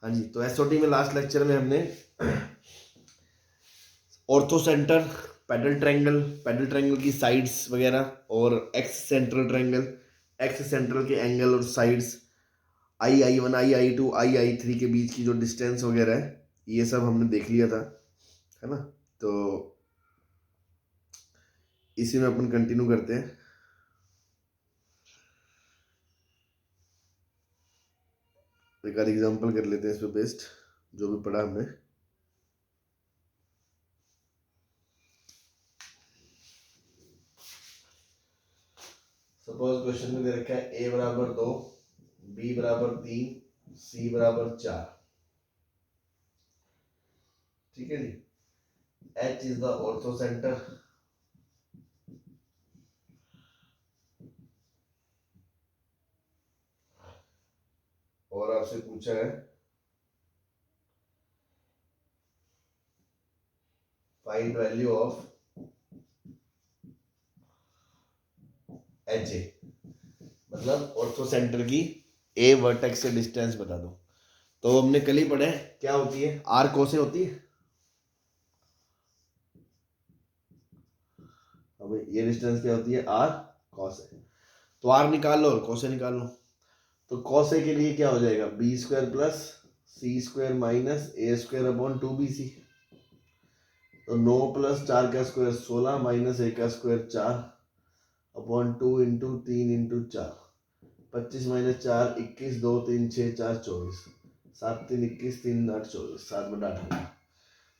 हाँ जी, तो एसओटी में लास्ट लेक्चर में हमने ऑर्थो सेंटर, पैडल ट्रायंगल की साइड्स वगैरह और एक्स सेंट्रल के एंगल और साइड्स, आई1, आई2, आई3 के बीच की जो डिस्टेंस वगैरह है, ये सब हमने देख लिया था, है ना। तो इसी में अपन कंटिन्यू करते हैं। एक आध एग्जांपल कर लेते हैं इस पे बेस्ड जो भी पढ़ा हमने। सपोज क्वेश्चन में दे रखा है a बराबर 2, b बराबर 3, c बराबर 4। ठीक है जी। h is the ortho centre, और आपसे पूछा है find value of H A, मतलब ऑर्थो सेंटर की ए वर्टेक्स से डिस्टेंस बता दो। तो हमने कल ही पढ़ा है क्या होती है, आर कोसे होती है। अब ये डिस्टेंस क्या होती है, आर कोसे। तो आर निकाल लो और कोसे निकाल लो। तो कोसे के लिए क्या हो जाएगा, बी स्क्वायर प्लस सी स्क्वायर माइनस ए स्क्वायर अपॉन 2bc। तो 9 प्लस 4 का स्क्वायर 16 माइनस 1 का square 4 upon 2 into 3 into 4। 25 minus 4 21, 2 3 6 4 24, 7 3 21, 3 8 24, 7 बटा 18।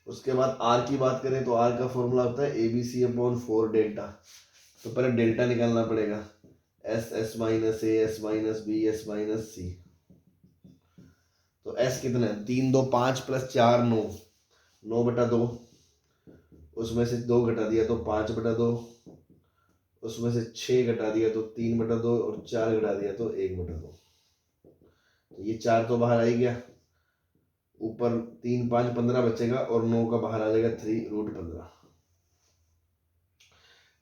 उसके बाद आर की बात करें तो आर का फॉर्मूला होता है A B C upon 4 delta. तो पहले डेल्टा निकालना पड़ेगा, S minus A, S minus B, S minus C. तो एस कितना है, 3 2 5 प्लस 4 9, 9 बटा 2, उसमें से 2 घटा दिया तो 5 बटा 2, उसमें से 6 घटा दिया तो 3 बटा 2, और 4 घटा दिया तो 1 बटा 2। तो ये 4 तो बाहर आ ही गया, ऊपर 3 5 15 बचेगा, और 9 का बाहर आ जाएगा 3√15।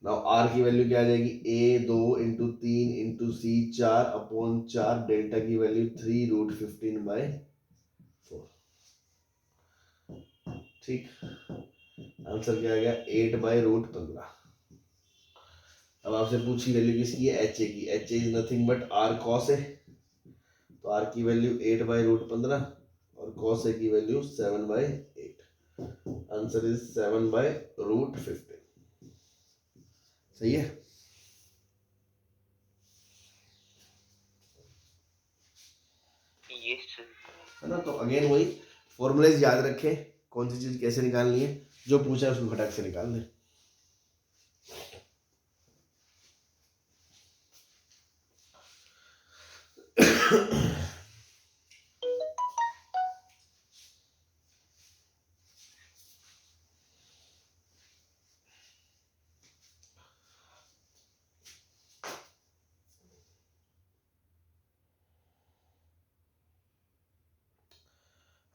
नाउ आर की वैल्यू क्या आ जाएगी, ए 2 इंटू 3 इंटू सी 4 अपॉन 4, डेल्टा की वैल्यू 3√15/4। ठीक, आंसर क्या आ गया, 8/√15। अब आपसे पूछी वैल्यू किसकी है, एच ए की। H A is nothing but R cos A. तो आर की वैल्यू 8/√15 और कॉस ए की वैल्यू 7/8। Answer is 7/√15। सही है। है ना। तो अगेन वही फॉर्मूलेज याद रखें, कौन सी चीज कैसे निकालनी है, जो पूछा है उसको घटाक से निकाल दें।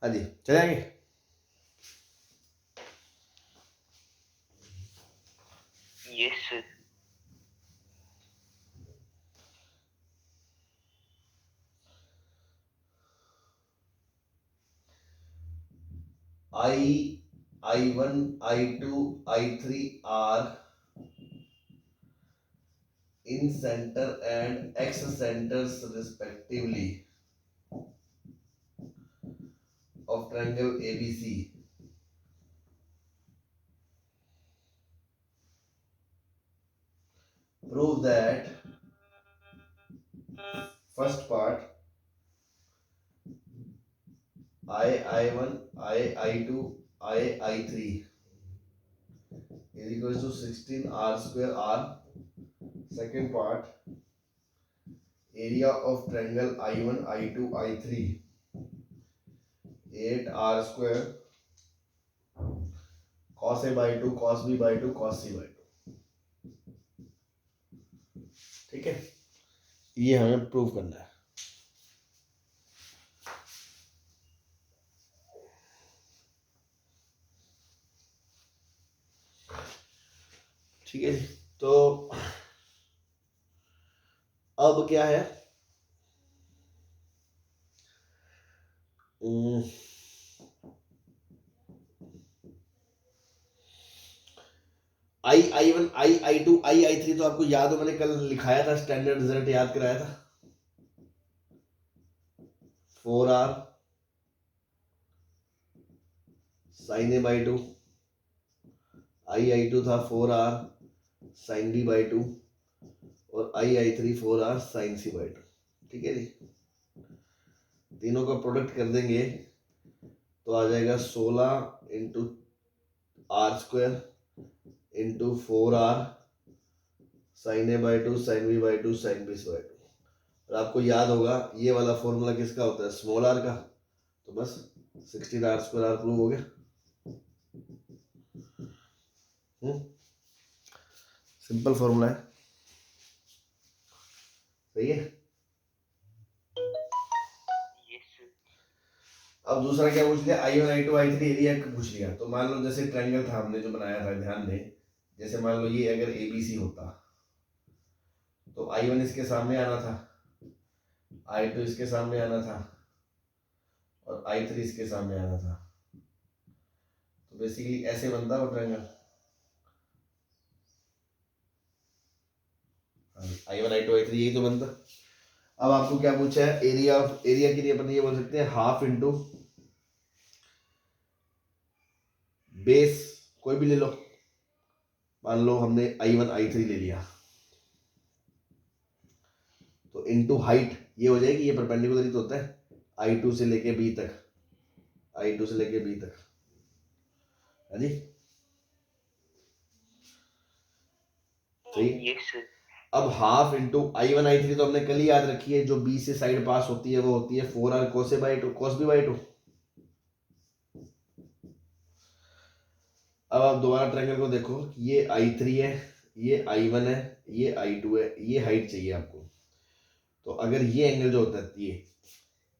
हाँ जी, चलेंगे। Yes sir. I1, I2, I3 are in center and x centers respectively of triangle ABC. Prove that first part I1, I2, I3 is equals to 16 R square R. Second part, area of triangle I1, I2, I3 8 R square cos A by 2, cos B by 2, cos C by 2। ठीक है, ये हमें prove करना है। ठीक है जी। तो अब क्या है, I1 I2 I3 तो आपको याद हो, मैंने कल लिखाया था, स्टैंडर्ड रिजल्ट याद कराया था। 4R sin A by 2, I2 था 4R sin B by 2 और I3 4R sin C by 2। ठीक है जी, तीनों का प्रोडक्ट कर देंगे तो आ जाएगा 16 into R² into 4R sin A by 2 sin B by 2 sin B by 2। और आपको याद होगा ये वाला फॉर्मूला किसका होता है, स्मॉल आर का, तो बस 16R² R प्रूव हो गया। सिंपल फॉर्मूला है, सही है। अब दूसरा क्या पूछ लिया, I1 I2 I3 एरिया पूछ लिया। तो मान लो जैसे ट्रायंगल था हमने जो बनाया था, ध्यान दें, जैसे मान लो ये अगर ABC होता तो I1 इसके सामने आना था, I2 इसके सामने आना था और I3 इसके सामने आना था। तो बेसिकली ऐसे बनता वो ट्रायंगल, I1 I2 I3 यही तो बनता। अब आपको क्या पूछा है, एरिया के लिए अपन ये बोल सकते हैं हाफ इंटू बेस, कोई भी ले लो, मान लो हमने I1 I3 ले लिया तो इंटू हाइट ये हो जाएगी, ये परपेंडिकुलर ही तो होता है I2 से लेके B तक, I2 से लेके B तक, है जी, सही। अब हाफ इंटू I1 I3 तो हमने कल ही याद रखी है, जो B से साइड पास होती है वो होती है 4R cos A by 2 cos B by 2। अब आप दोबारा ट्रायंगल को देखो, ये I3 है, ये I1 है, ये I2 है, ये हाइट चाहिए आपको। तो अगर ये एंगल जो होता है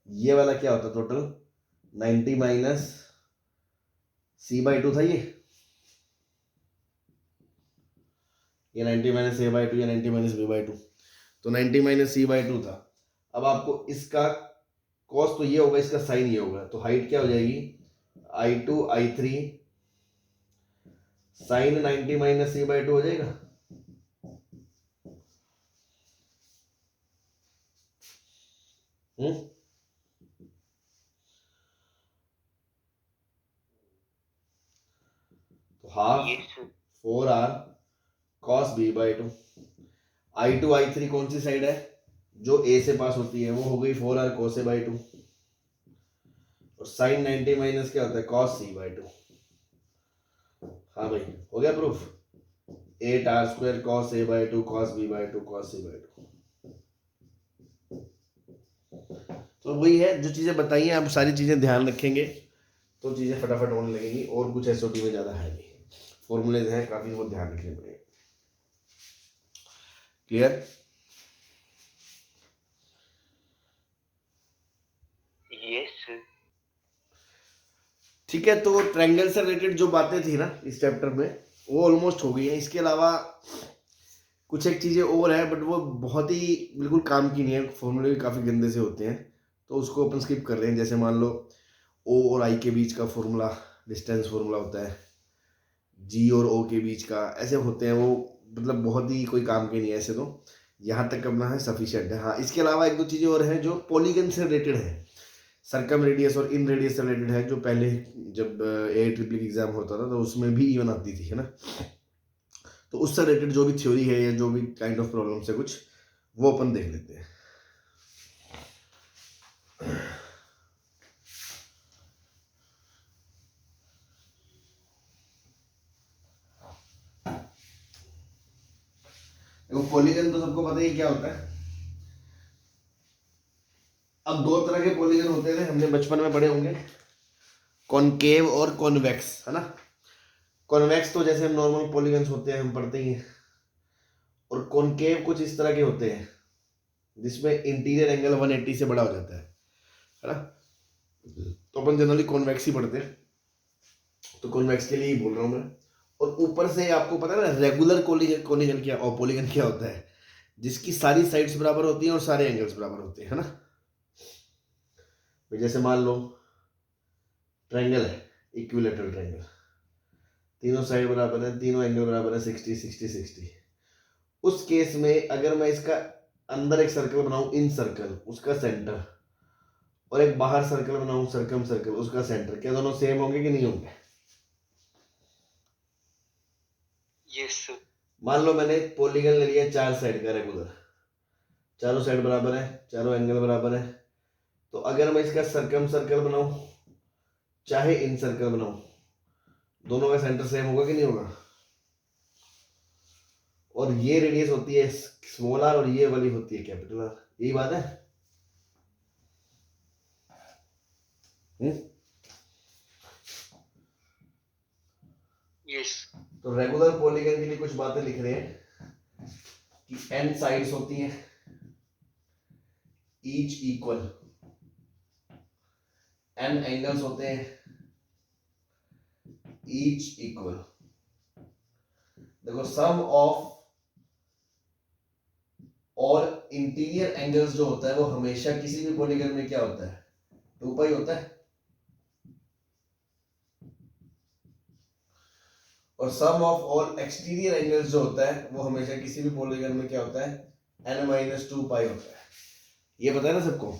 ये वाला क्या होता है, टोटल 90 माइनस C by 2 था, ये 90 माइनस A by 2 या 90 माइनस B by 2, तो 90 माइनस C by 2 था। अब आपको इसका कॉस तो ये होगा, इसका साइन ये होगा, तो हाइट क्या हो जाएगी, I2 I3 sign 90 minus C by 2 हो जाएगा। तो half 4R cos B by 2, I2 I3 कौन सी साइड है, जो A से पास होती है, वो हो गई 4R cos A by 2 और साइन 90 माइनस क्या होता है cos C by 2। हाँ भाई, हो गया proof, 8R² cos A by 2 cos B by 2 cos C by 2। तो वही है, जो चीजें बताई हैं आप सारी चीजें ध्यान रखेंगे तो चीजें फटाफट होने लगेंगी, और कुछ एसओटी में ज्यादा है नहीं, फॉर्मूलेज हैं काफी, वो ध्यान रखने पड़ेंगे। क्लियर? यस। ठीक है, तो ट्रायंगल से रिलेटेड जो बातें थी ना इस चैप्टर में वो ऑलमोस्ट हो गई है। इसके अलावा कुछ एक चीजें और है, बट वो बहुत ही बिल्कुल काम की नहीं है, फॉर्मूले भी काफी गंदे से होते हैं, तो उसको अपन स्किप कर रहे हैं। जैसे मान लो O और I के बीच का फॉर्मूला डिस्टेंस फॉर्मूला होता है, G और O के बीच का ऐसे होते हैं, वो मतलब बहुत ही कोई काम के नहीं है ऐसे, तो यहाँ तक करना है सफिशिएंट है। हाँ, इसके अलावा एक दो चीज़ें और हैं जो पॉलीगन से रिलेटेड है, सर्कम रेडियस और इन रेडियस से रिलेटेड है, जो पहले जब AIEEE एग्जाम होता था तो उसमें भी इवन आती थी, है ना। तो उससे रिलेटेड जो भी थ्योरी है या जो भी काइंड ऑफ प्रॉब्लम्स है कुछ, वो अपन देख लेते हैं। देखो, पॉलीगन तो सबको पता ही क्या होता है। अब दो तरह के पॉलीगन होते थे, हमने बचपन में पढ़े होंगे, कॉनकेव और कॉन्वेक्स, है ना। कॉन्वेक्स तो जैसे हम नॉर्मल पॉलीगन्स होते हैं हम पढ़ते ही हैं, और कॉनकेव कुछ इस तरह के होते हैं जिसमें इंटीरियर एंगल 180 से बड़ा हो जाता है ना। तो अपन जनरली कॉन्वेक्स ही पढ़ते हैं, तो कॉन्वेक्स के लिए ही बोल रहा हूँ मैं। और ऊपर से आपको पता है ना रेगुलर कोनिगन क्या और पॉलीगन क्या होता है, जिसकी सारी साइड्स बराबर होती हैं और सारे एंगल्स बराबर होते हैं, है ना। जैसे मान लो ट्रायंगल है, इक्विलेटरल ट्रायंगल, तीनों साइड बराबर है, तीनों एंगल बराबर है 60 60 60। उस केस में अगर मैं इसका अंदर एक सर्कल बनाऊं इन सर्कल उसका सेंटर, और एक बाहर सर्कल बनाऊं सर्कम सर्कल उसका सेंटर, क्या दोनों सेम होंगे कि नहीं होंगे? यस मान लो मैंने पॉलीगन ले लिया 4 साइड का रेगुलर, चारों साइड बराबर है, चारों एंगल बराबर है, तो अगर मैं इसका सर्कम सर्कल बनाऊं चाहे इन सर्कल बनाऊं, दोनों का सेंटर सेम होगा कि नहीं होगा? और ये रेडियस होती है स्मॉल आर और ये वाली होती है कैपिटल आर, यही बात है। यस तो रेगुलर पॉलीगन के लिए कुछ बातें लिख रहे हैं कि n साइड्स होती हैं ईच इक्वल, n एंगल्स होते हैं ईच इक्वल। देखो सम ऑफ और इंटीरियर एंगल्स जो होता है वो हमेशा किसी भी पॉलीगन में क्या होता है? 2 पाई होता है। और सम ऑफ ऑल एक्सटीरियर एंगल्स जो होता है वो हमेशा किसी भी पॉलीगन में क्या होता है? n-2 पाई होता है। ये पता है ना सबको?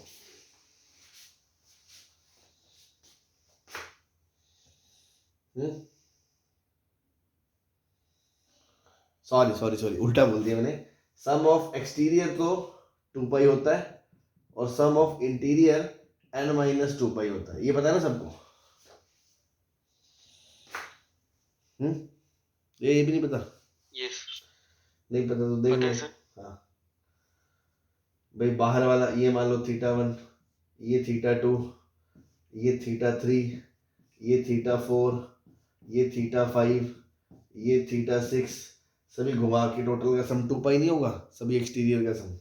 सॉरी उल्टा बोल दिया मैंने। सम ऑफ एक्सटीरियर तो 2 पाई होता है और सम ऑफ इंटीरियर n-2 पाई होता है, ये पता है ना सबको? ये भी नहीं पता? यस नहीं पता तो देख पता लो। है सर। हाँ भाई, बाहर वाला ये मान लो θ1, ये θ2, ये θ3, ये θ4, ये θ5, ये θ6, सभी घुमा के टोटल का सम 2 पाई नहीं होगा? सभी एक्सटीरियर का सम।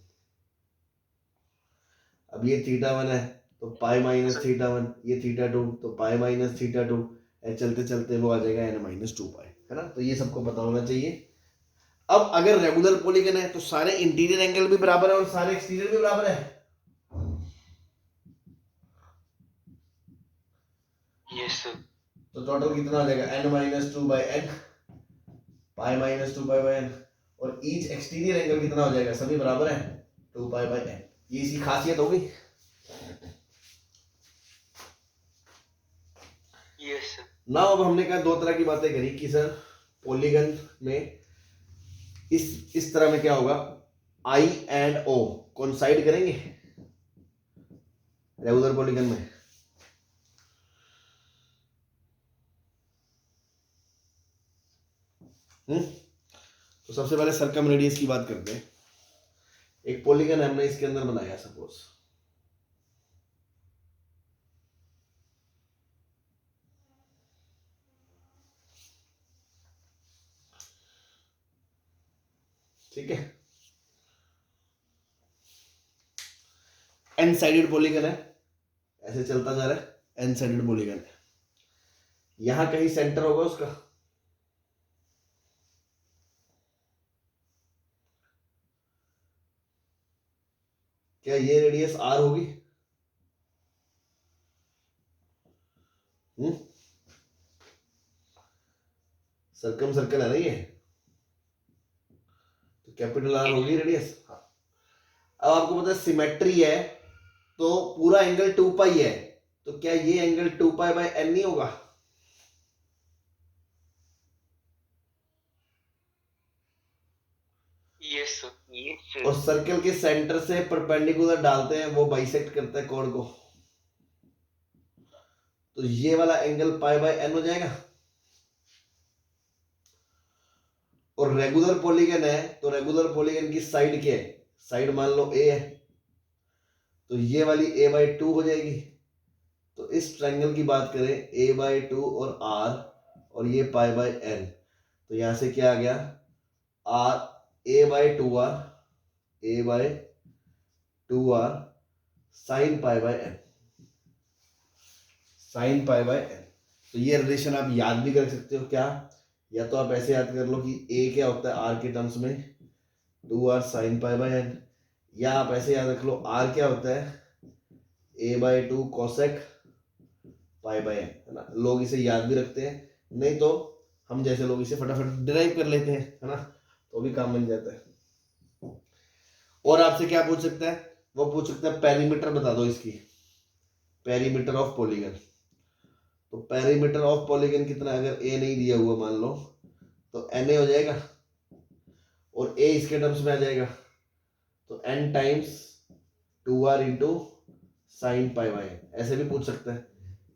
अब ये θ1 है तो पाई माइनस θ1, ये θ2 तो पाई माइनस θ2, चलते चलते वो आ जाएगा n-2 पाई, है ना? तो ये सबको पता होना चाहिए। अब अगर रेगुलर पॉलीगन है तो सारे इंटीरियर एंगल भी बराबर है और सारे एक्सटीरियर भी बराबर है। यस तो टोटल कितना आ जाएगा? n-2 by n, pi minus 2 pi by n, और ईच एक्सटीरियर एंगल कितना हो जाएगा? सभी बराबर है 2 पाई बाई n। ये इसकी खासियत हो गई। यस ना अब हमने कहा 2 तरह की बातें करी कि सर पॉलीगन में इस तरह में क्या होगा? आई एंड ओ कोइंसाइड करेंगे रेगुलर पॉलीगन में। तो सबसे पहले सर्कम रेडियस की बात करते हैं। एक पॉलीगन हमने इसके अंदर बनाया सपोज, ठीक है? एन साइडेड पॉलीगन है, ऐसे चलता जा रहा है, एन साइडेड पॉलीगन है, यहां कहीं सेंटर होगा उसका। क्या ये रेडियस आर होगी? सर्कम सर्कल है ना ये, तो कैपिटल आर होगी रेडियस। अब आपको पता है सिमेट्री है तो पूरा एंगल 2 पाई है, तो क्या ये एंगल 2 पाई बाई n नहीं होगा? यस यस और सर्कल के सेंटर से परपेंडिकुलर डालते हैं, वो बाइसेक्ट करता है कोण को, तो ये वाला एंगल पाई बाई n हो जाएगा। और रेगुलर पॉलीगन है तो रेगुलर पॉलीगन की साइड क्या है? साइड मान लो a है, तो ये वाली a/2 हो जाएगी। तो इस ट्रायंगल की बात करें a/2 और r और ये पाई बाई n, तो यहां से क्या आ गया? r a/2r sine pi by n, sine pi by n। तो ये रिलेशन आप याद भी कर सकते हो क्या? या तो आप ऐसे याद कर लो कि a क्या होता है r के टर्म्स में 2r sine pi by n, या आप ऐसे याद रख लो r क्या होता है a/2 cosec, pi by N, है ना। लोग इसे याद भी रखते हैं, नहीं तो हम जैसे लोग इसे फटाफट डिराइव कर लेते हैं, है ना, तो भी काम बन जाता है। और आपसे क्या पूछ सकता है, वो पूछ सकता है पेरीमीटर बता दो इसकी, पेरीमीटर ऑफ पॉलीगन। तो पेरीमीटर ऑफ पॉलीगन कितना, अगर ए नहीं दिया हुआ मान लो तो एन ए हो जाएगा, और ए इसके टर्म्स में आ जाएगा, तो n times 2r into sine pi by n, ऐसे भी पूछ सकता है।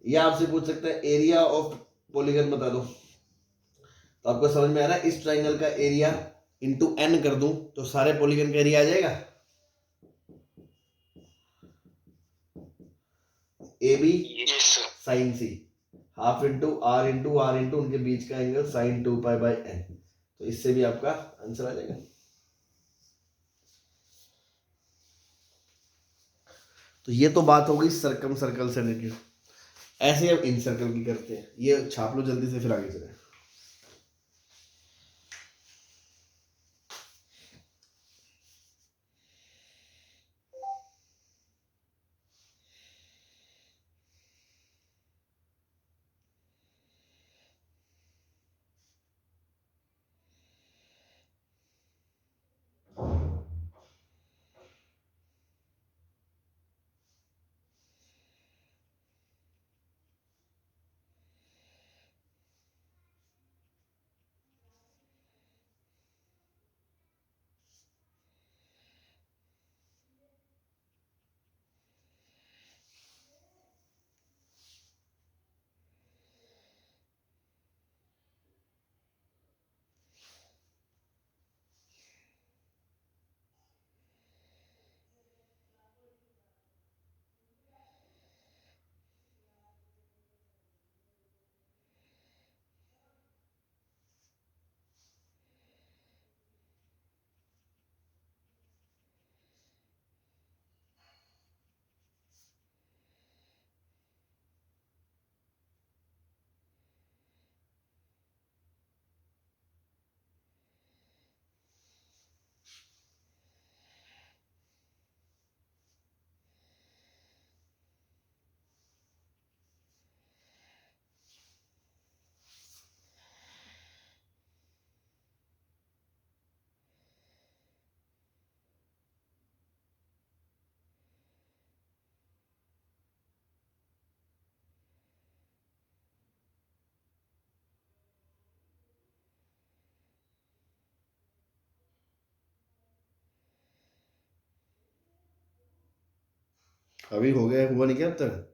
या आपसे पूछ सकता है एरिया ऑफ पॉलीगन बता दो। तो आपको समझ में आ रहा है, इस ट्राइंगल का एरिया इंटू एन कर दूं तो सारे पॉलीगन का एरिया आ जाएगा। A B yes sir. Sine C, half into R into उनके बीच का angle sine 2 pi by n, तो इससे भी आपका आंसर आ जाएगा। तो ये तो बात हो गई सर्कम सर्कल से रिलेटेड। ऐसे अब इन सर्कल की करते हैं, ये छाप लो जल्दी से फिर आगे चले। अभी हो गया, हुआ नहीं क्या अब तक?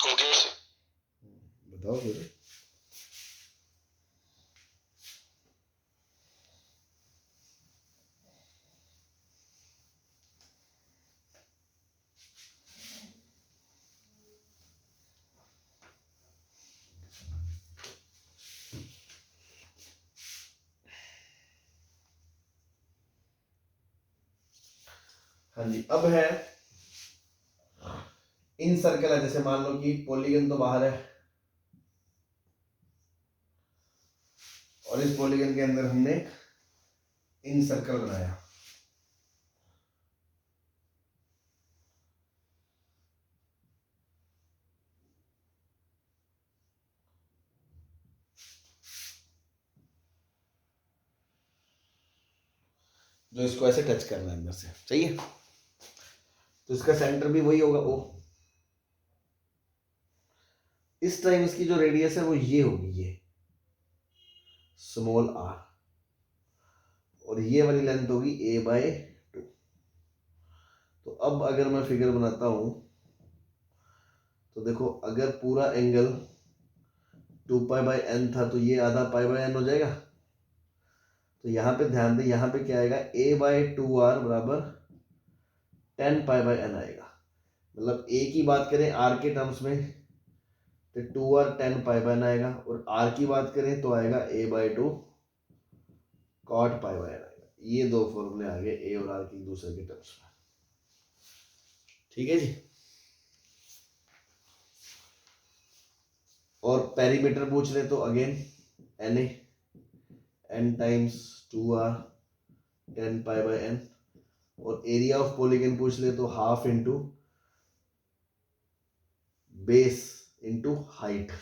हो गया सर। बताओ फिर। हाँ जी, अब है इन सर्कल है, जैसे मान लो कि पॉलीगन तो बाहर है और इस पॉलीगन के अंदर हमने इन सर्कल बनाया। जो इसको ऐसे टच करना है अंदर से, चाहिए, तो इसका सेंटर भी वही होगा ओ। इस टाइम इसकी जो रेडियस है वो ये होगी, ये स्मॉल आर, और ये वाली लेंथ होगी ए बाय 2। तो अब अगर मैं फिगर बनाता हूं तो देखो, अगर पूरा एंगल 2 पाई बाय एन था तो ये आधा पाई बाय एन हो जाएगा। तो यहाँ पे ध्यान दें, यहाँ पे क्या आएगा, ए बाय 2r बराबर 10 पाई बाय एन आएगा। मतलब ए की बात करें आर के टर्म्स में तो 2r 10 पाई बाय एन आएगा, और आर की बात करें तो आएगा A by 2 cot pi by N आएगा। ये दो फॉर्मूले आ गए ए और आर की दूसरे के टर्म्स में। ठीक है जी। और पेरीमीटर पूछ रहे तो again n A, n times 2r 10 pi by n, और एरिया ऑफ पॉलीगन पूछ ले तो half into base into height.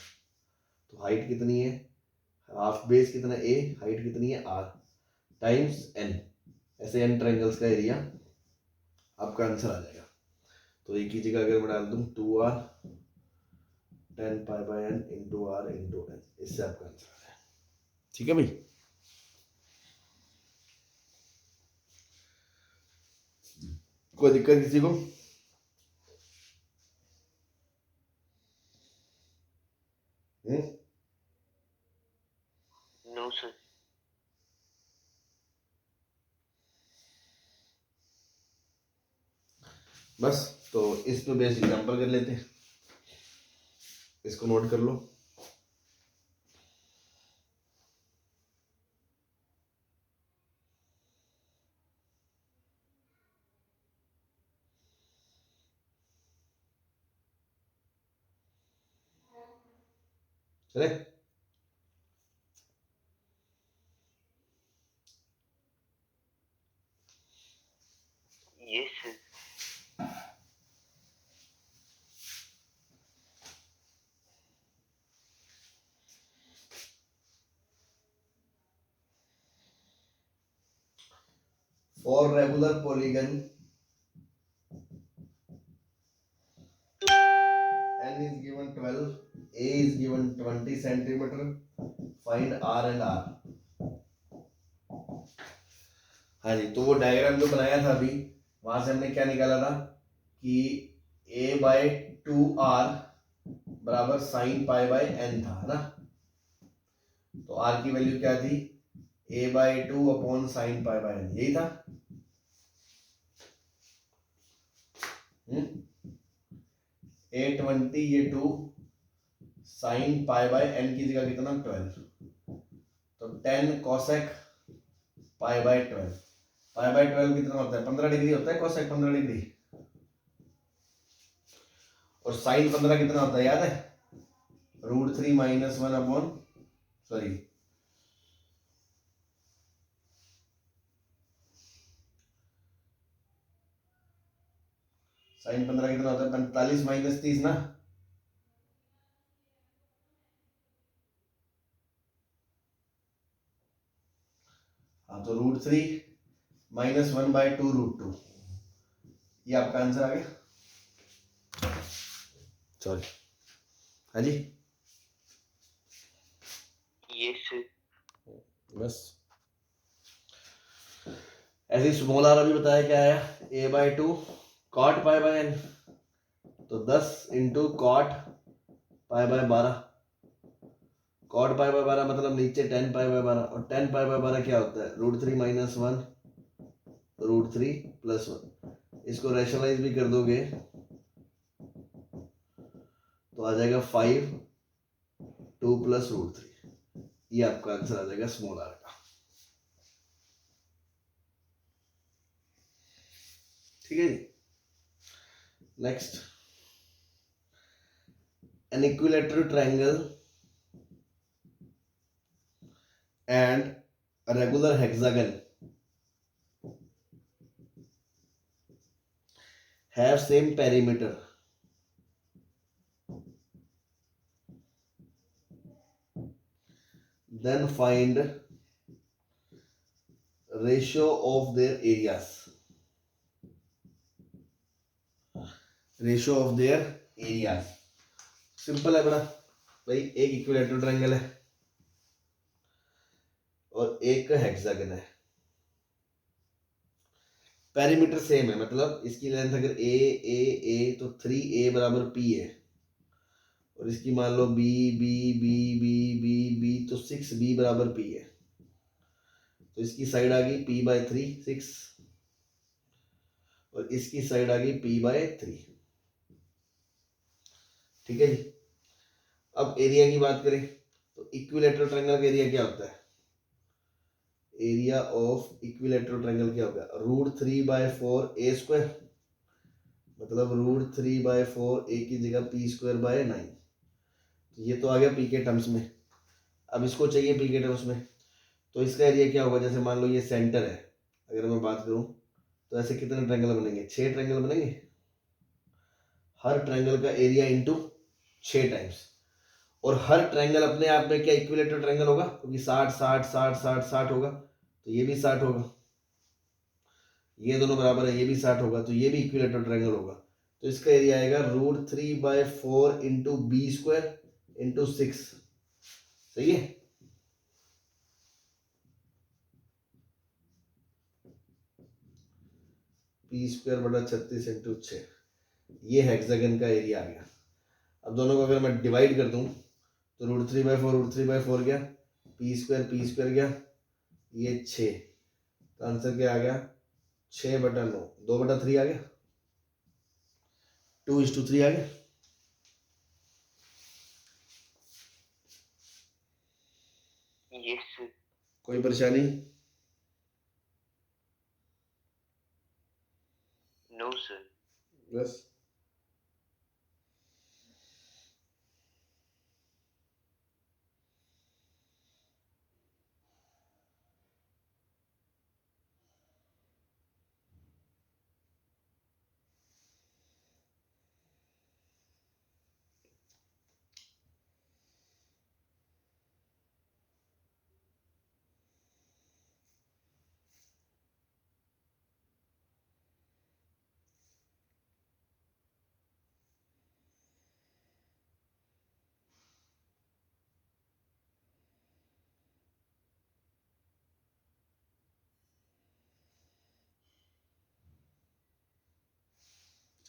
तो हाइट कितनी है, हाफ बेस कितना ए, हाइट कितनी है आर, टाइम्स एन। ऐसे एन ट्रायंगल्स का एरिया आपका आंसर आ जाएगा। तो एक ही जगह अगर मैं डाल दूं 2r 10 pi by n into R into n, इससे आपका आंसर आ जाएगा। ठीक है भाई। कोई दिक्कत किसी को? No sir. बस तो इस पे बेस्ड एग्जांपल कर लेते हैं, इसको नोट कर लो। चले yes sir. for regular polygon n is given 12, a is given 20 centimeter, find r and r। हाँ जी, तो वो डायग्राम जो बनाया था अभी, वहां से हमने क्या निकाला था कि a बाय 2r बराबर साइन पाई बाय n था, है ना। तो r की वैल्यू क्या थी, a by 2 upon sine pi by n, यही था। a 20, ये 2, साइन पाई बाय n की जगह कितना 12, तो 10 cosec pi by 12। Pi by 12 कितना होता है, 15 डिग्री होता है, कोसेक 15 डिग्री। और साइन 15 कितना होता है याद है, √3 माइनस 1 अपॉन, सॉरी साइन 15 कितना होता है, 45 माइनस 30 ना। हाँ, तो √3 माइनस 1 बाय 2 √2, ये आपका आंसर आ गया। सॉरी, हाँ जी यस सर। बस ऐसे ही स्मॉल आर अभी बताया क्या आया, a by 2 cot pi by n, तो 10 into cot pi by 12। Cot pi by 12 मतलब नीचे 10 पाई बाय 12, और 10 पाई बाय 12 क्या होता है, √3 माइनस 1 √3 प्लस 1। इसको रैशनलाइज भी कर दोगे तो आ जाएगा 5 2 प्लस √3, ये आपका आंसर आ जाएगा स्मॉल आर का। ठीक है जी। Next, an equilateral triangle and a regular hexagon have same perimeter, then find ratio of their areas, ratio of their areas. Simple है बड़ा भाई, एक इक्विलेटरल ट्रायंगल है और एक हेक्सागन है, पेरीमीटर सेम है, मतलब इसकी लेंथ अगर ए तो 3a बराबर p है, और इसकी मान लो b b b b b b तो 6b बराबर p है। तो इसकी साइड आ गई p बाय 3 6, और इसकी साइड आ गई p बाय 3। ठीक है जी। अब एरिया की बात करें तो इक्विलेटरल ट्रायंगल का एरिया क्या होता है, एरिया ऑफ इक्विलेटरल ट्रायंगल क्या होगा, √3 बाय 4 a स्क्वायर, मतलब √3 बाय 4 a की जगह p स्क्वायर बाय 9। तो ये तो आ गया p के टर्म्स में। अब इसको चाहिए p के टर्म्स में, तो इसका एरिया क्या होगा, जैसे मान लो ये सेंटर है, अगर मैं बात करूं तो ऐसे कितने ट्रायंगल बनेंगे, 6 ट्रायंगल बनेंगे। हर ट्रायंगल का एरिया इंटू 6 टाइम्स। और हर ट्रायंगल अपने आप में क्या इक्विलेटरल ट्रायंगल होगा, क्योंकि 60 60 60 60 60 होगा, तो ये भी 60 होगा, ये दोनों बराबर है, ये भी 60 होगा, तो ये भी इक्विलेटरल ट्रायंगल होगा। तो इसका एरिया आएगा √3/4 इंटू b² इंटू 6। सही है। p²/36 इंटू 6, ये हेक्सागन का एरिया आ गया। अब दोनों को अगर मैं डिवाइड कर दूं तो √3/4 गया, p² गया, ये 6, तो आंसर क्या आ गया 6/9, 2/3 आ गया, 2:3 आ गया। Yes sir. कोई परेशानी? No sir. बस।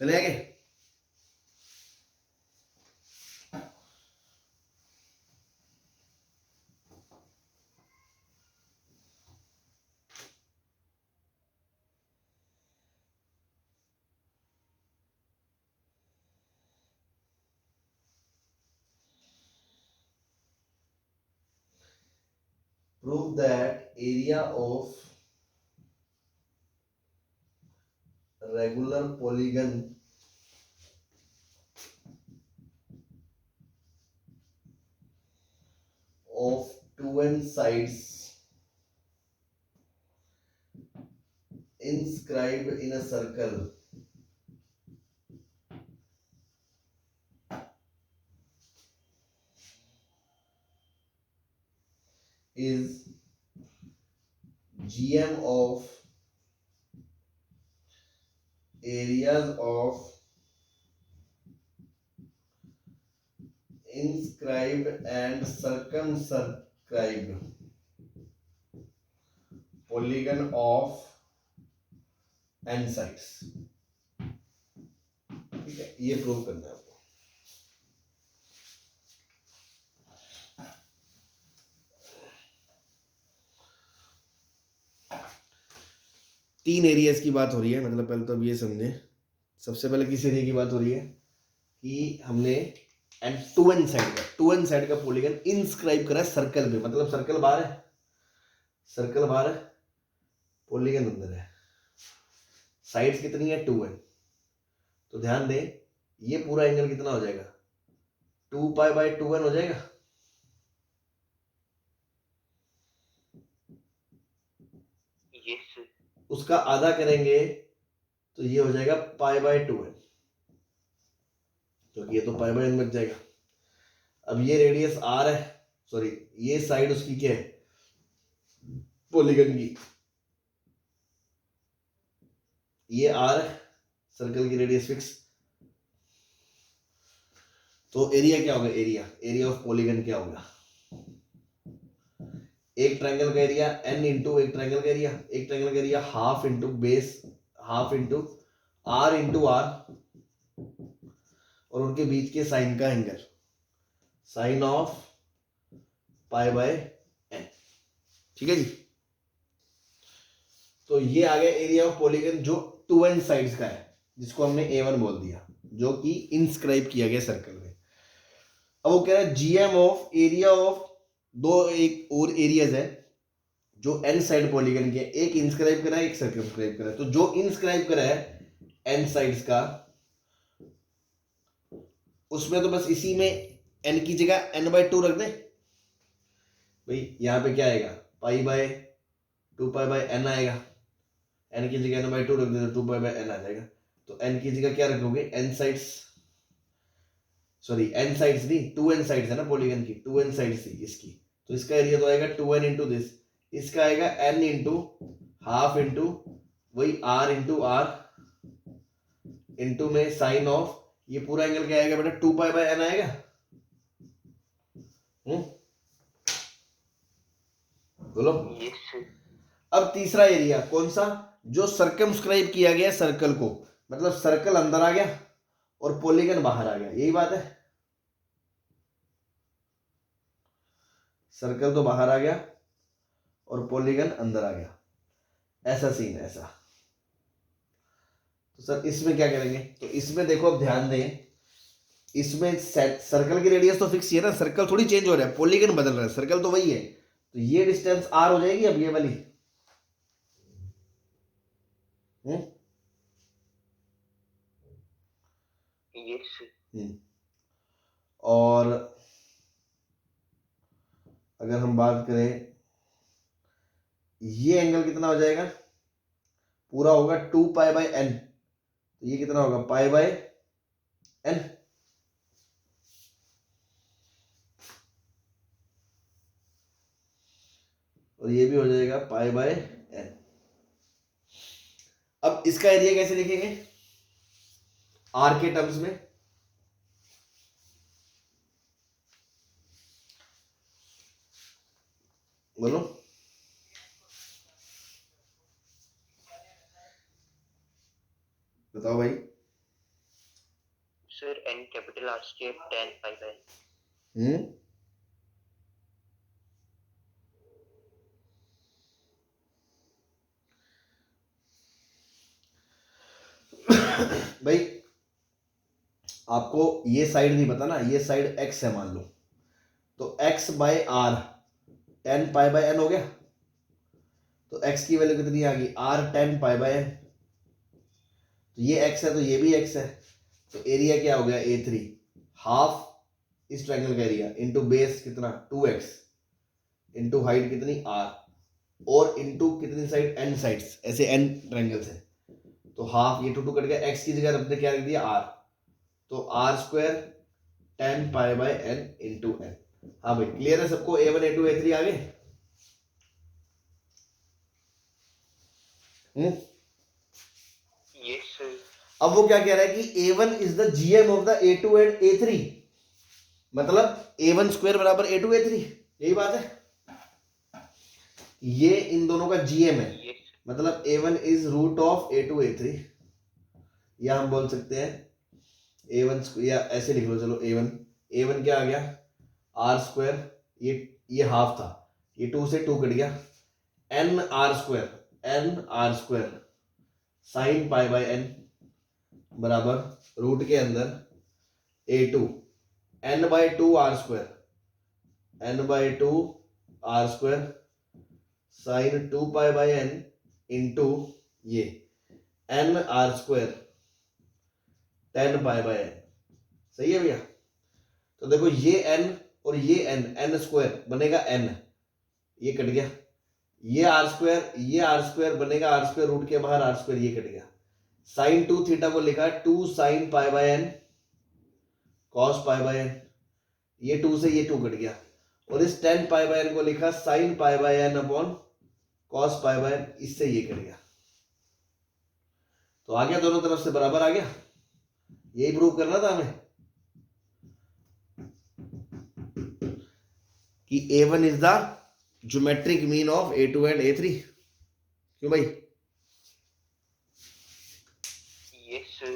चले आगे। Prove that area of regular polygon of 2n sides inscribed in a circle is GM of areas of inscribed and circumscribed polygon of n sides। ठीक है, ये प्रूव करना है आपको। तीन एरियाज की बात हो रही है, मतलब पहले तो अब ये समझे, सबसे पहले किस एरिया की बात हो रही है कि हमने एंड 2n साइड का पॉलीगन इंस्क्राइब करा सर्कल में, मतलब सर्कल बाहर है, सर्कल बाहर है, पॉलीगन अंदर है, साइड्स कितनी है 2n। तो ध्यान दें ये पूरा एंगल कितना हो जाएगा 2π/2n हो जाएगा। Yes sir. उसका आधा करेंगे तो ये हो जाएगा π/2n, क्योंकि ये तो π/n बच जाएगा। अब ये रेडियस r है, सॉरी ये साइड उसकी क्या है पॉलीगन की, ये r है, सर्कल की रेडियस फिक्स। तो एरिया क्या होगा, एरिया ऑफ पॉलीगन क्या होगा, एक ट्रायंगल का एरिया n इंटू एक ट्रायंगल का एरिया, एक ट्रायंगल का area half into base, half into r into r, और उनके बीच के साइन का एंगल, साइन ऑफ π/n। ठीक है जी। तो ये आ गया एरिया ऑफ पॉलीगन जो 2n साइड्स का है, जिसको हमने a1 बोल दिया, जो कि इंस्क्राइब किया गया सर्कल में। अब वो कह रहा है जीएम ऑफ एरिया ऑफ दो एक और एरियाज है जो n साइड पॉलीगन के, एक इंस्क्राइब करा है एक सर्कमस्क्राइब करा है। तो जो इंस्क्राइब करा है n साइड्स का, उसमें तो बस इसी में n की जगह n/2 रख दे भाई, यहां पे क्या आएगा π/2π/n आएगा, n की जगह n/2 रख दे तो 2π/n आ जाएगा। तो n की जगह क्या रखोगे n sides, sorry n sides नहीं, 2n साइड्स है ना पॉलीगन की, 2n साइड्स थी इसकी, तो इसका एरिया तो आएगा 2n इंटू दिस, इसका आएगा n इंटू हाफ इंटू वही r इंटू r इंटू में साइन ऑफ, ये पूरा एंगल क्या आएगा बेटा 2 पाई बाय n आएगा। बोलो। Yes, sir. अब तीसरा एरिया कौन सा, जो सर्कमस्क्राइब किया गया सर्कल को, मतलब सर्कल अंदर आ गया और पॉलीगन बाहर आ गया, यही बात है। सर्कल तो बाहर आ गया और पॉलीगन अंदर आ गया, ऐसा सीन है ऐसा। तो सर इसमें क्या करेंगे, तो इसमें देखो अब ध्यान दें, इसमें सर्कल की रेडियस तो फिक्स है ना, सर्कल थोड़ी चेंज हो रहा है, पॉलीगन बदल रहा है, सर्कल तो वही है, तो ये डिस्टेंस r हो जाएगी अब ये वाली। Yes, sir. और अगर हम बात करें, ये एंगल कितना हो जाएगा, पूरा होगा 2 पाई बाय n, तो ये कितना होगा पाई बाय n, और ये भी हो जाएगा पाई बाय n। अब इसका एरिया कैसे लिखेंगे r के टर्म्स में, बोलो। बताओ भाई। Sir, n capital R square tan pi by n. भाई आपको ये साइड नहीं पता ना, ये साइड x है मान लो, तो x by r tan pi by n हो गया, तो x की वैल्यू कितनी आ गई r tan pi by n, तो ये x है तो ये भी x है, तो एरिया क्या हो गया A3, हाफ इस ट्रायंगल का एरिया इंटू बेस कितना 2x इंटू हाइट कितनी r और इंटू कितनी साइड n साइड्स, ऐसे n ट्रायंगल्स है, तो हाफ ये 2 कट गया, x की जगह अपने क्या लिख दिया r, तो r square tan pi by n into n। हाँ भाई क्लियर है सबको, A1 A2 A3 आ गए। Yes, sir. अब वो क्या कह रहा है कि A1 is the GM of the A2 and A3, मतलब A1 स्क्वायर बराबर A2 A3, यही बात है, ये इन दोनों का GM है, Yes, sir. मतलब A1 is root of A2 A3, या हम बोल सकते हैं A1 या ऐसे लिख लो, चलो A1 क्या आ गया r स्क्वायर, ये हाफ था, ये 2 से 2 कट गया, n r square sine pi by n बराबर रूट के अंदर A2 n by 2 r square sine 2 pi by n into ये n r square 10 pi by n। सही है भैया, तो देखो ये n और ये n स्क्वायर बनेगा n, ये कट गया, ये r स्क्वायर बनेगा r स्क्वायर, रूट के बाहर r स्क्वायर, ये कट गया, साइन 2 थीटा को लिखा 2 sign pi by n cos pi by n, ये 2 से ये 2 कट गया, और इस 10 पाई बाय n को लिखा sign pi by n upon cos pi by n, इससे ये कट गया, तो आ गया दोनों तरफ से बराबर आ गया, यही प्रूव करना था हमें कि A1 is the geometric mean of A2 and A3। क्यों भाई, Yes, sir.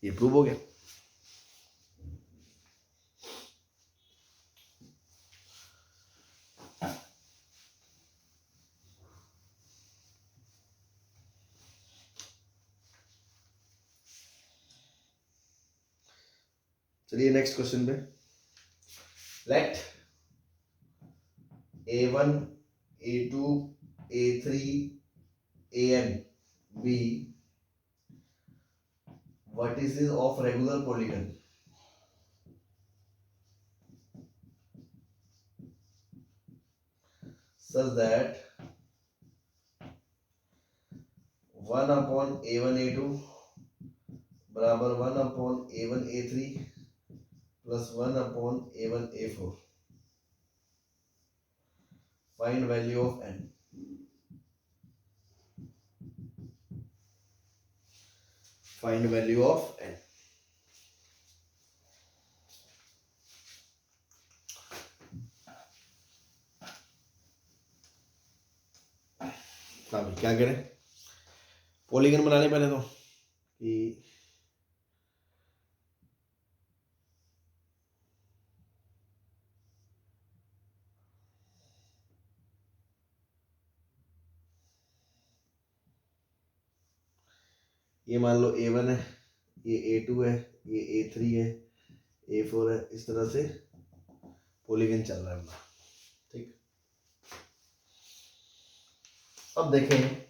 ये प्रूव हो गया। चलिए नेक्स्ट क्वेश्चन पे, late A1 A2 A3 AN be vertices of regular polygon such that 1 upon A1 A2 बराबर 1 upon A1 A3 plus 1/A1 A4. Find value of n. Find value of n. अब क्या करें, polygon बनाने पहले तो कि ये मान लो A1 है, ये A2 है, ये A3 है, A4 है, इस तरह से पॉलीगन चल रहा है अपना। ठीक, अब देखें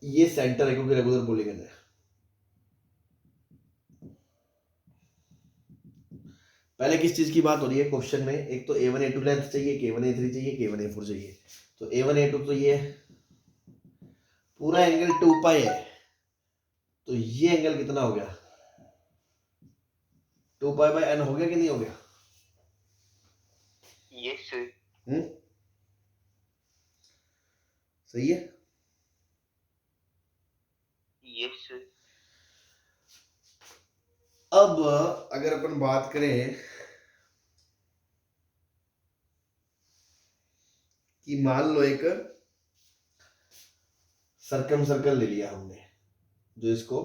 ये सेंटर है क्योंकि रेगुलर पॉलीगन है। पहले किस चीज की बात हो रही है क्वेश्चन में, एक तो A1 A2 लेंथ चाहिए, K1 A3 चाहिए, K1 A4 चाहिए। तो A1 A2 तो ये पूरा एंगल 2 पाई है, तो ये एंगल कितना हो गया, 2 पाई बाय n हो गया कि नहीं हो गया? यस सही है। यस अब अगर अपन बात करें कि मान लो एक सर्कल ले लिया हमने जो इसको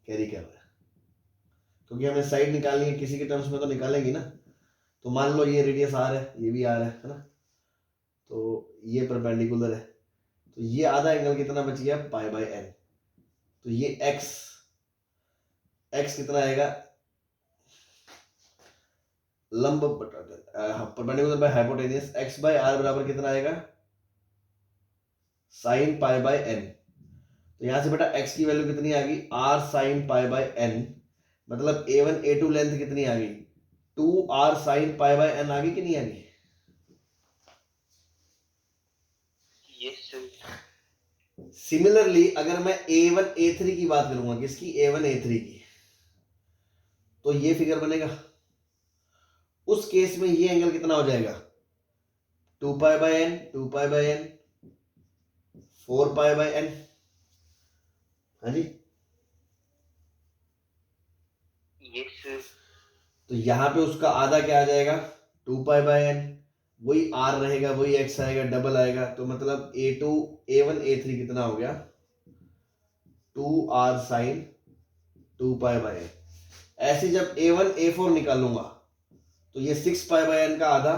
कैरी कर रहा है, क्योंकि हमें साइड निकालनी है, किसी के टर्म्स में तो निकालेंगे ना। तो मान लो ये रेडियस r है, ये भी r है ना, तो ये परपेंडिकुलर है, तो ये आधा एंगल कितना बच गया, पाई बाय n। तो ये x कितना आएगा, लंब perpendicular by hypotenuse, x by r बराबर कितना आएगा, साइन पाई बाय n। तो यहां से बेटा x की वैल्यू कितनी आ गई, r sign pi by n, मतलब A1 A2 लेंथ कितनी आ गई, 2r sign pi by n आ गई कि नहीं आ गई? यस सिमिलरली अगर मैं A1 A3 की बात करूंगा, किसकी, A1 A3 की, तो ये फिगर बनेगा। उस केस में ये एंगल कितना हो जाएगा, 2 pi by n, 2 pi by n, 4 pi by n। हाँ जी, यस तो यहां पे उसका आधा क्या आ जाएगा, 2 पाई बाय n, वही r रहेगा, वही x आएगा, डबल आएगा, तो मतलब A1 A3 कितना हो गया, 2r sign 2 pi by n। ऐसे जब A1 A4 निकालूंगा तो ये 6 पाई बाय n का आधा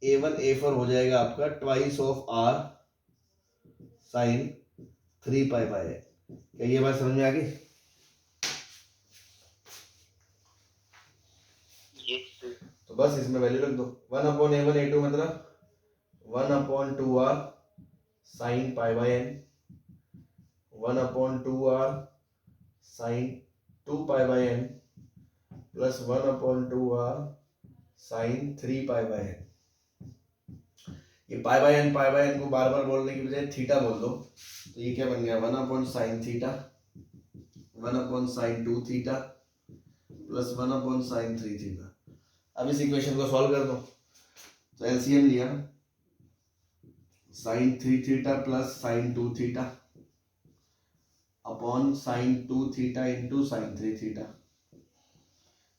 A1 A4 हो जाएगा आपका twice of r sine 3 pi by n। क्या ये बात समझ में आ गई? यस तो बस इसमें वैल्यू रख दो, 1/A1 A2 मतलब 1/2r sine pi by n, 1/2r sine 2 pi by n plus 1/2r sine 3 pi by n। ये पाई बाय n को बार बार बोलने की बजाय थीटा बोल दो, तो ये क्या बन गया, 1/sin theta, 1/sin 2 theta plus 1/sin 3 theta. अब इस इक्वेशन को सॉल्व कर दो, तो एलसीएम लिया, sin 3 theta plus sin 2 theta upon sin 2 theta into sin 3 theta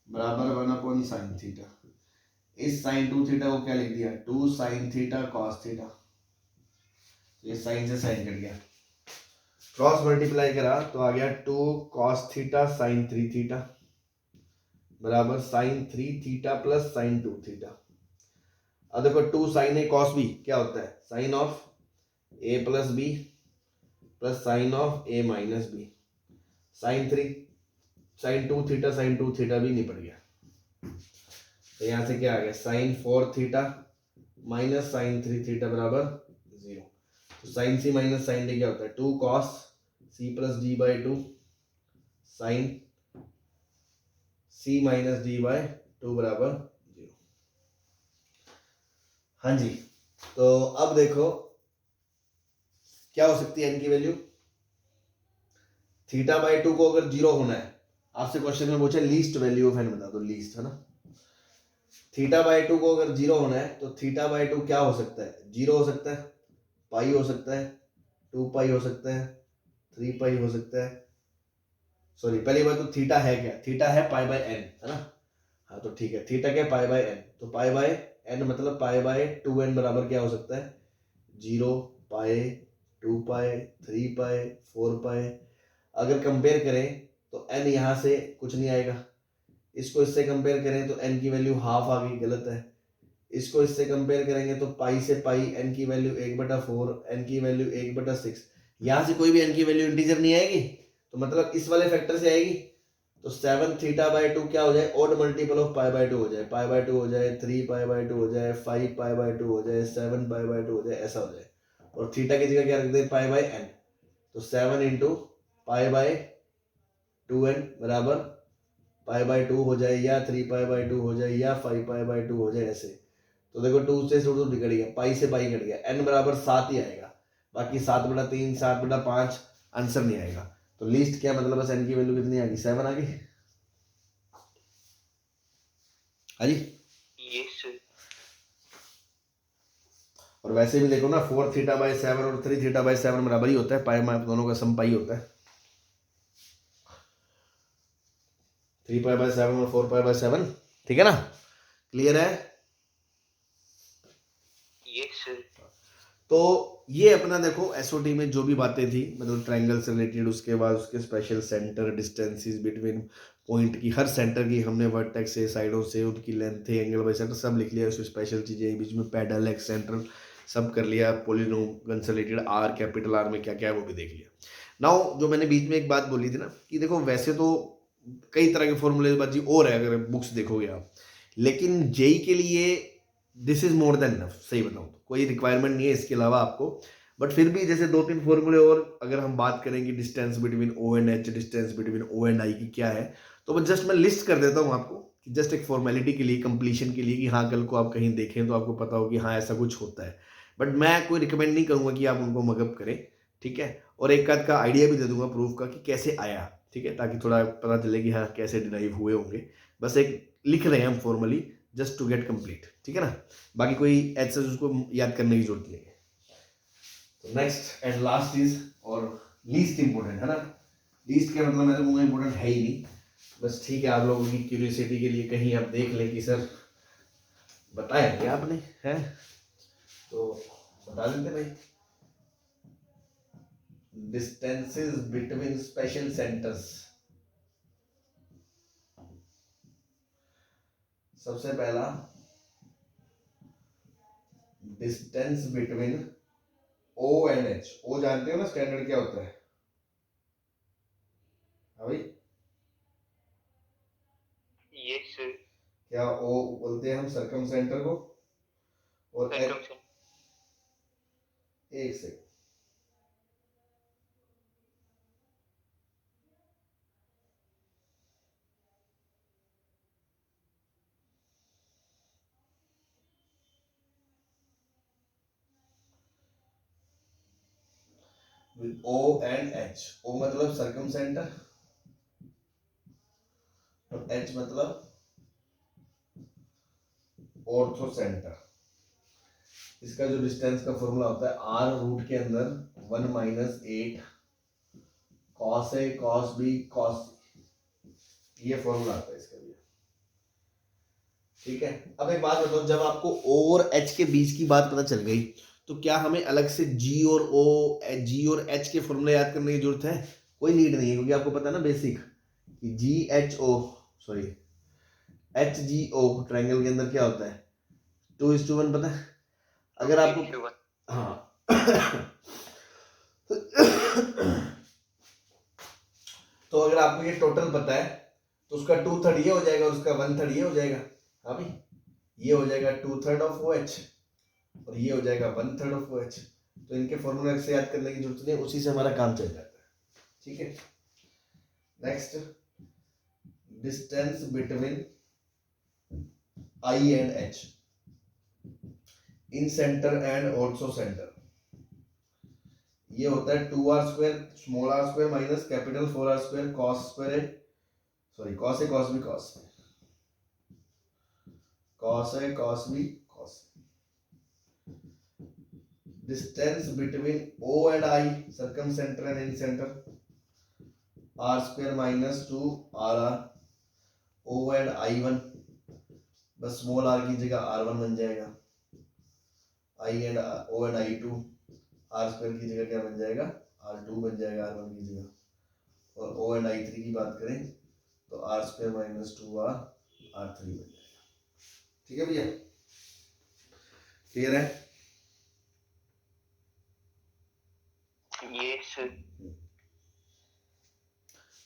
बराबर 1/sin थीटा। इस sin 2 थीटा को क्या लिख दिया, 2 sin थीटा cos थीटा, तो ये sin से sin कट गया, क्रॉस मल्टीप्लाई करा तो आ गया 2 cos थीटा sin 3 थीटा बराबर sin 3 theta plus sin 2 theta. अब देखो 2 sin a cos b क्या होता है, sin of a plus b plus sin of a minus b, sin 2 theta sin 2 theta भी निपट गया। तो यहां से क्या आ गया, sin 4 theta minus sin 3 theta बराबर 0। तो sin c minus sin d क्या होता है, 2 cos c plus d by 2 sin c minus d by 2 बराबर 0। हाँ जी, तो अब देखो क्या हो सकती है n की वैल्यू, थीटा बाई 2 को अगर 0 होना है आपसे क्वेश्चन में पूछा लीस्ट वैल्यू ऑफ एन बता दो, लीस्ट है ना। थीटा बाय 2 को अगर 0 होना है तो थीटा बाय 2 क्या हो सकता है, 0 हो सकता है, पाई हो सकता है, 2 पाई हो सकता है, 3 पाई हो सकता है। सॉरी पहली बात तो थीटा है क्या, थीटा है पाई बाय एन है ना। हाँ तो ठीक है, थीटा क्या, पाई बाय एन, तो पाई बाय एन मतलब पाई बाय 2n बराबर क्या हो सकता है, 0 पाई, 2 पाई, 3 पाई, 4 पाई। अगर कंपेयर करें तो n यहाँ से कुछ नहीं आएगा, इसको इससे कंपेयर करें तो n की वैल्यू हाफ आ गई, गलत है। इसको इससे कंपेयर करेंगे तो पाई से पाई n की वैल्यू 1/4, n की वैल्यू 1/6। यहाँ से कोई भी n की वैल्यू इंटीजर नहीं आएगी, तो मतलब इस वाले फैक्टर से आएगी। तो 7 थीटा बाय 2 क्या हो जाए, odd multiple of pi by 2 हो जाए, पाई बाय 2 हो जाए, 3 पाई बाय 2 हो जाए, 5 पाई बाय 2 हो जाए, 7 पाई बाय 2 हो जाए, ऐसा हो जाए। और थीटा की जगह क्या रख दे, पाई बाय एन। तो 7 इंटू पाई बाय 2n बराबर पाई बाय 2 हो जाए, या 3 पाई बाय 2 हो जाए, या 5 पाई बाय 2 हो जाए, ऐसे। तो देखो 2 से रूट निकल गया, पाई से पाई कट गया, n बराबर 7 ही आएगा, बाकी 7/3, 7/5 आंसर नहीं आएगा। तो लीस्ट क्या मतलब बस n की वैल्यू कितनी आ गई, 7 आ गई। हाँ जी। Yes sir. और वैसे भी देखो ना 4 थीटा बाय 7 और 3 थीटा बाय 7 बराबर ही होता है, पाई में दोनों का सम पाई होता है। 3 पाई बाय 7 और 4 पाई बाय 7, ठीक है ना, क्लियर है। Yes sir. तो ये अपना देखो एसओटी में जो भी बातें थी, मतलब ट्रायंगल से रिलेटेड, उसके बाद उसके special centre, distances between point की, हर सेंटर की हमने वर्टेक्स से, साइडों से, उनकी लेंथ है, एंगल बाय सेंटर सब लिख लिया। उसमें स्पेशल चीज़ें बीच में पैडल, एक्स सेंटर सब कर लिया। पॉलीनोम से रिलेटेड आर, कैपिटल आर में क्या क्या है वो भी देख लिया। नाउ जो मैंने बीच में एक बात बोली थी ना कि देखो वैसे तो कई तरह के फॉर्मूले बाजी और है अगर बुक्स देखोगे आप, लेकिन जेई के लिए this is more than enough, सही बताऊं तो कोई रिक्वायरमेंट नहीं है इसके अलावा आपको। बट फिर भी जैसे 2-3 फॉर्मूले और अगर हम बात करेंगे, distance between O and H, distance between O and I की क्या है, तो बस जस्ट मैं लिस्ट कर देता हूँ आपको कि जस्ट एक फॉर्मेलिटी के लिए, कंप्लीशन के लिए, कि हाँ कल को आप कहीं देखें तो आपको पता हो कि हाँ ऐसा कुछ होता है। बट मैं कोई रिकमेंड नहीं करूँगा कि आप उनको मगअप करें, ठीक है। और एक आध का आइडिया भी दे दूंगा प्रूफ का कि कैसे आया, ठीक है, ताकि थोड़ा पता चले कि हाँ कैसे डिराइव हुए होंगे। बस एक लिख रहे हैं हम formally just to get complete, ठीक है ना। बाकी कोई ऐसा उसको याद करने की जरूरत नहीं है। तो नेक्स्ट एंड लास्ट इज और लीस्ट इंपॉर्टेंट है ना। लीस्ट का मतलब मैं तो कहूँगा इंपॉर्टेंट है ही नहीं, बस ठीक है आप लोगों की क्यूरियोसिटी के लिए कहीं आप देख लें कि सर बताया क्या आपने है, तो बता देते भाई। डिस्टेंसेस बिटवीन स्पेशल सेंटर्स, सबसे पहला distance between O and H. O जानते हो ना स्टैंडर्ड क्या होता है, हाँ भाई। Yes sir. क्या ओ बोलते हैं हम सर्कम सेंटर को, और एच, सरकम एक से with O and H। O मतलब सर्कम सेंटर और H मतलब ऑर्थो सेंटर। इसका जो डिस्टेंस का फॉर्मूला होता है R रूट के अंदर 1 - 8 cos A cos B cos C, ये फॉर्मूला आता है इसका भी, ठीक है। अब एक बात बताओ, जब आपको O और H के बीच की बात पता चल गई तो क्या हमें अलग से G और O, G और H के फॉर्मूले याद करने की जरूरत है, कोई नीड नहीं है, क्योंकि आपको पता है ना बेसिक कि HGO ट्रायंगल के अंदर क्या होता है, 2:1 पता है अगर आपको, हाँ तो अगर आपको ये टोटल पता है तो उसका 2/3 ये हो जाएगा और उसका 1/3 ये हो जाएगा। हाँ भाई, ये हो जाएगा 2/3 ऑफ OH और ये हो जाएगा 1/3 ऑफ OH। तो इनके फॉर्मूला से याद करने की जरूरत नहीं, उसी से हमारा काम चल जाता है, ठीक है। Next, distance between I and H in centre and also centre, ये होता है 2r² small r² minus capital 4r² cos² sorry cos A cos B cos cos A cos B cos distance between O and I circumcenter and incenter r square minus 2 r O and I1 बस small r की जगह r1 बन जाएगा I and O and I2 r square की जगह क्या बन जाएगा r2 बन जाएगा r1 की जगह और O and I3 की बात करें तो r square minus 2r r3 बन जाएगा। ठीक है भैया, क्लियर है? यस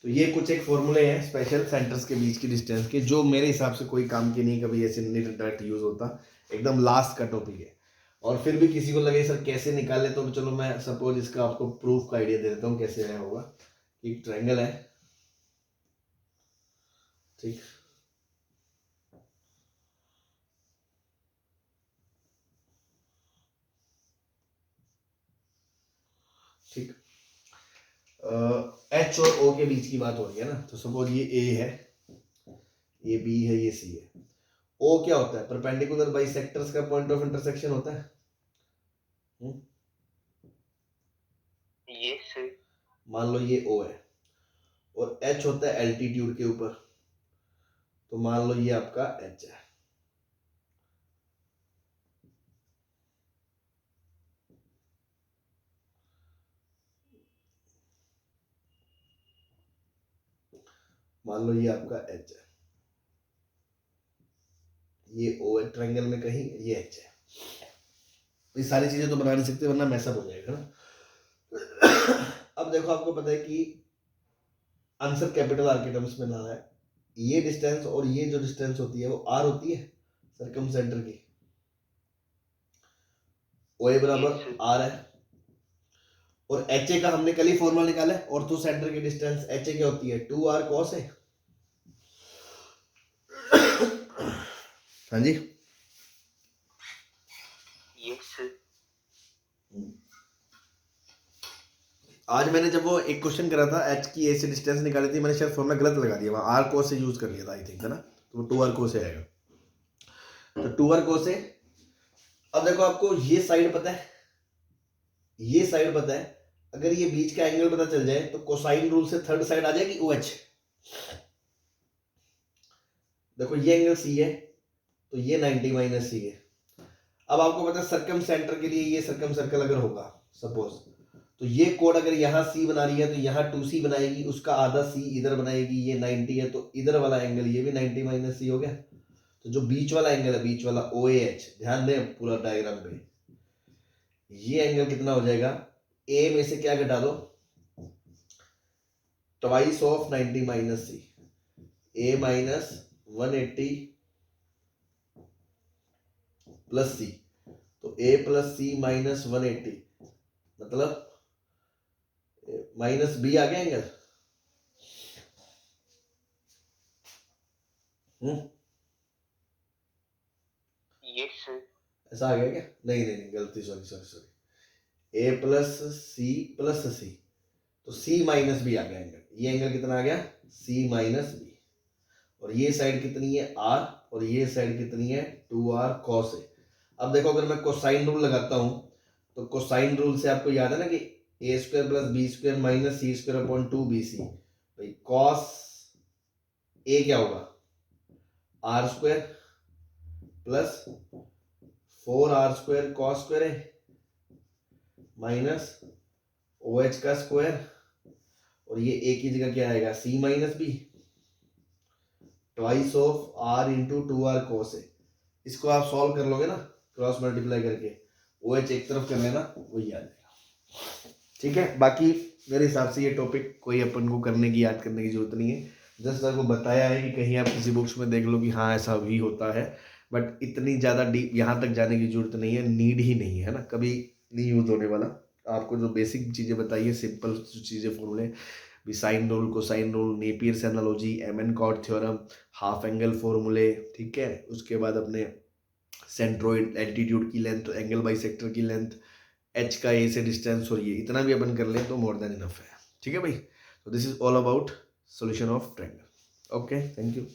तो ये कुछ एक फॉर्मूले हैं स्पेशल सेंटर्स के बीच की डिस्टेंस के, जो मेरे हिसाब से कोई काम के नहीं, कभी ऐसे नहीं डायरेक्ट यूज होता, एकदम लास्ट का टॉपिक है। और फिर भी किसी को लगे सर कैसे निकाले, तो चलो मैं सपोज इसका आपको प्रूफ का आइडिया दे देता हूँ कैसे आया होगा। एक ट्रायंगल है, ठीक, ठीक, एच और ओ के बीच की बात हो रही है ना, तो सपोज ये ए है, ये बी है, ये सी है। ओ क्या होता है? परपेंडिकुलर बाइसेक्टर्स का पॉइंट ऑफ इंटरसेक्शन होता है। यस मान लो ये ओ है और एच होता है एल्टीट्यूड के ऊपर, तो मान लो ये आपका एच है। मान लो ये आपका एच है, ये ओ है ट्रायंगल में कहीं, ये एच है। ये सारी चीजें तो बना नहीं सकते वरना मैसअप हो जाएगा ना। अब देखो आपको पता है कि आंसर कैपिटल आर के टर्म्स में लाना है। ये डिस्टेंस और ये जो डिस्टेंस होती है वो आर होती है सर्कमसेंटर की, ओ ए बराबर आर है। और एच ए का हमने कल ही फॉर्मूला निकाला है, ऑर्थो सेंटर की डिस्टेंस एच ए क्या होती है 2r cos ए। हाँ जी, यस आज मैंने जब वो एक क्वेश्चन करा था एच की ए से डिस्टेंस निकाली थी, मैंने शायद फॉर्मूला गलत लगा दिया, वहाँ r cos से यूज कर लिया था आई थिंक, है ना, तो 2r cos से आएगा, तो 2r cos से। अब देखो आपको ये साइड पता है, ये साइड पता है, अगर ये बीच का एंगल पता चल जाए तो कोसाइन रूल से थर्ड साइड आ जाएगी OH। देखो ये एंगल सी है तो ये 90 माइनस सी है। अब आपको पता है सर्कम सेंटर के लिए ये सर्कम सर्कल अगर होगा सपोज, तो ये कोड अगर यहाँ सी बना रही है तो यहाँ 2c बनाएगी, उसका आधा c इधर बनाएगी, ये 90 है तो इधर वाला एंगल ये भी 90 माइनस सी हो गया। तो जो बीच वाला एंगल है, बीच वाला OAH, ध्यान दें पूरा डायग्राम पे, ये एंगल कितना हो जाएगा, ए में से क्या घटा दो, twice of 90 minus C, A minus 180 plus C, तो ए प्लस सी माइनस 180 मतलब माइनस बी आ गया एंगल। यस ऐसा आ गया क्या? नहीं नहीं नहीं, गलती, सॉरी सॉरी सॉरी, ए प्लस सी, तो सी माइनस बी आ गया एंगल। ये एंगल कितना आ गया, सी माइनस बी। और ये साइड कितनी है आर, और ये साइड कितनी है 2r cos ए। अब देखो अगर मैं कोसाइन रूल लगाता हूं तो कोसाइन रूल से आपको याद है ना कि A square plus B square minus C square upon 2bc, भाई cos ए क्या होगा R square plus 4r square cos square है माइनस OH का स्क्वायर, और ये ए की जगह क्या आएगा c minus B, twice of r into 2r cos A. इसको आप सॉल्व कर लोगे ना क्रॉस मल्टीप्लाई करके, OH एक तरफ कर लेना, वही आ जाएगा। ठीक है, बाकी मेरे हिसाब से ये टॉपिक कोई अपन को करने की, याद करने की जरूरत नहीं है। जस्ट आपको बताया है कि कहीं आप किसी बुक्स में देख लो कि हाँ ऐसा भी होता है, बट इतनी ज़्यादा डीप यहाँ तक जाने की जरूरत नहीं है, नीड ही नहीं है ना, कभी नहीं यूज होने वाला। आपको जो बेसिक चीज़ें बताइए, सिंपल चीज़ें फॉर्मूले, sine rule, cosine rule, Napier's analogy, m n cot theorem, half angle फॉर्मूले, ठीक है, उसके बाद अपने सेंट्रोइड एल्टीट्यूड की लेंथ, एंगल बाइसेक्टर की लेंथ, एच का ए से डिस्टेंस, और ये इतना भी अपन कर लें तो मोर देन इनफ है। ठीक है भाई, तो this is all about solution of triangle. Okay, thank you.